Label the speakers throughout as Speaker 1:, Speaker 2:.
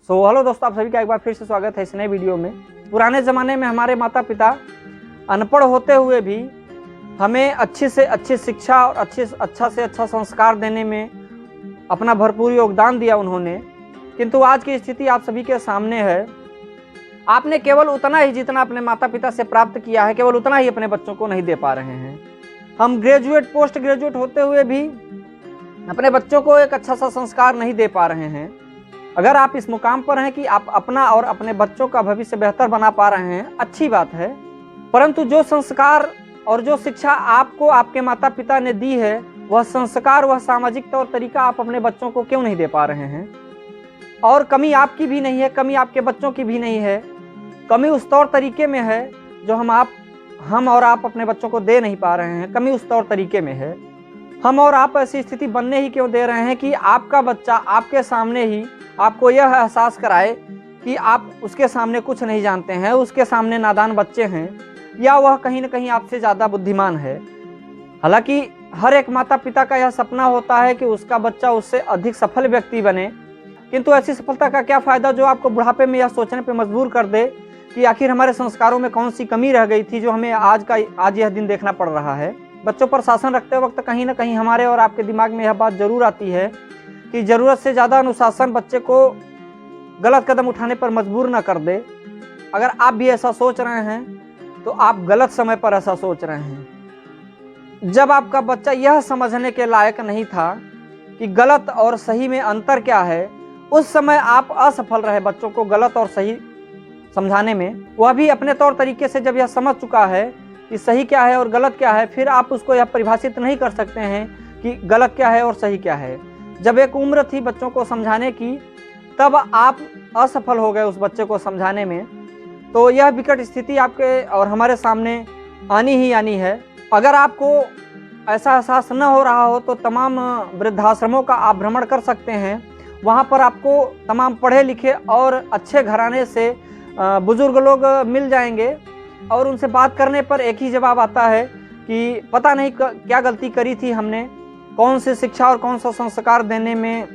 Speaker 1: Hello दोस्तों, आप सभी का एक बार फिर से स्वागत है इस नए वीडियो में। पुराने ज़माने में हमारे माता पिता अनपढ़ होते हुए भी हमें अच्छी से अच्छी शिक्षा और अच्छा से अच्छा संस्कार देने में अपना भरपूर योगदान दिया उन्होंने। किंतु आज की स्थिति आप सभी के सामने है। आपने केवल उतना ही जितना अपने माता पिता से प्राप्त किया है, केवल उतना ही अपने बच्चों को नहीं दे पा रहे हैं। हम ग्रेजुएट, पोस्ट ग्रेजुएट होते हुए भी अपने बच्चों को एक अच्छा सा संस्कार नहीं दे पा रहे हैं। अगर आप इस मुकाम पर हैं कि आप अपना और अपने बच्चों का भविष्य बेहतर बना पा रहे हैं, अच्छी बात है, परंतु जो संस्कार और जो शिक्षा आपको आपके माता पिता ने दी है, वह संस्कार, वह सामाजिक तौर तरीका आप अपने बच्चों को क्यों नहीं दे पा रहे हैं? और कमी आपकी भी नहीं है, कमी आपके बच्चों की भी नहीं है, कमी उस तौर तरीके में है जो हम और आप अपने बच्चों को दे नहीं पा रहे हैं। कमी उस तौर तरीके में है। हम और आप ऐसी स्थिति बनने ही क्यों दे रहे हैं कि आपका बच्चा आपके सामने ही आपको यह एहसास कराए कि आप उसके सामने कुछ नहीं जानते हैं, उसके सामने नादान बच्चे हैं, या वह कहीं न कहीं आपसे ज़्यादा बुद्धिमान है। हालांकि हर एक माता पिता का यह सपना होता है कि उसका बच्चा उससे अधिक सफल व्यक्ति बने, किंतु ऐसी सफलता का क्या फ़ायदा जो आपको बुढ़ापे में यह सोचने पर मजबूर कर दे कि आखिर हमारे संस्कारों में कौन सी कमी रह गई थी जो हमें आज यह दिन देखना पड़ रहा है। बच्चों पर शासन रखते वक्त कहीं न कहीं हमारे और आपके दिमाग में यह बात जरूर आती है कि ज़रूरत से ज़्यादा अनुशासन बच्चे को गलत कदम उठाने पर मजबूर न कर दे। अगर आप भी ऐसा सोच रहे हैं तो आप गलत समय पर ऐसा सोच रहे हैं। जब आपका बच्चा यह समझने के लायक नहीं था कि गलत और सही में अंतर क्या है, उस समय आप असफल रहे बच्चों को गलत और सही समझाने में। वह भी अपने तौर तरीके से जब यह समझ चुका है कि सही क्या है और गलत क्या है, फिर आप उसको यह परिभाषित नहीं कर सकते हैं कि गलत क्या है और सही क्या है। जब एक उम्र थी बच्चों को समझाने की, तब आप असफल हो गए उस बच्चे को समझाने में, तो यह विकट स्थिति आपके और हमारे सामने आनी ही आनी है। अगर आपको ऐसा एहसास न हो रहा हो तो तमाम वृद्धाश्रमों का आप भ्रमण कर सकते हैं। वहाँ पर आपको तमाम पढ़े लिखे और अच्छे घराने से बुजुर्ग लोग मिल जाएंगे और उनसे बात करने पर एक ही जवाब आता है कि पता नहीं क्या गलती करी थी हमने, कौन सी शिक्षा और कौन सा संस्कार देने में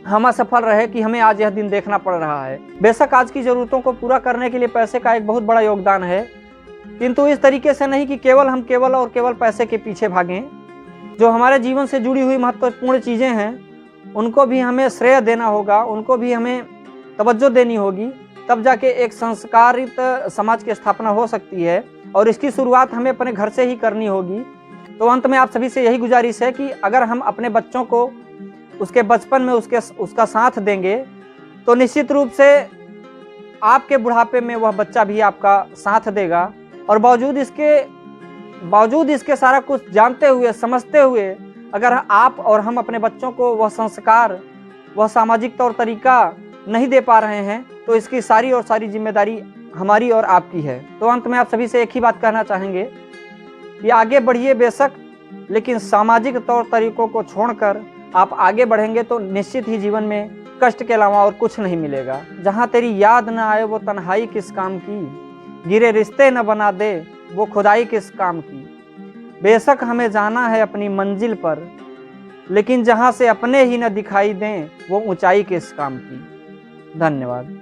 Speaker 1: हम असफल रहे कि हमें आज यह दिन देखना पड़ रहा है। बेशक आज की ज़रूरतों को पूरा करने के लिए पैसे का एक बहुत बड़ा योगदान है, किंतु इस तरीके से नहीं कि हम केवल पैसे के पीछे भागें। जो हमारे जीवन से जुड़ी हुई महत्वपूर्ण चीज़ें हैं उनको भी हमें श्रेय देना होगा, उनको भी हमें तवज्जो देनी होगी, तब जाके एक संस्कारित समाज की स्थापना हो सकती है। और इसकी शुरुआत हमें अपने घर से ही करनी होगी। तो अंत में आप सभी से यही गुजारिश है कि अगर हम अपने बच्चों को उसके बचपन में उसका साथ देंगे तो निश्चित रूप से आपके बुढ़ापे में वह बच्चा भी आपका साथ देगा। और बावजूद इसके सारा कुछ जानते हुए, समझते हुए, अगर आप और हम अपने बच्चों को वह संस्कार, वह सामाजिक तौर तरीका नहीं दे पा रहे हैं, तो इसकी सारी जिम्मेदारी हमारी और आपकी है। तो अंत में आप सभी से एक ही बात कहना चाहेंगे कि आगे बढ़िए बेशक, लेकिन सामाजिक तौर तरीकों को छोड़कर आप आगे बढ़ेंगे तो निश्चित ही जीवन में कष्ट के अलावा और कुछ नहीं मिलेगा। जहाँ तेरी याद न आए वो तन्हाई किस काम की, गिरे रिश्ते न बना दे वो खुदाई किस काम की। बेशक हमें जाना है अपनी मंजिल पर, लेकिन जहाँ से अपने ही न दिखाई दें वो ऊंचाई किस काम की। धन्यवाद।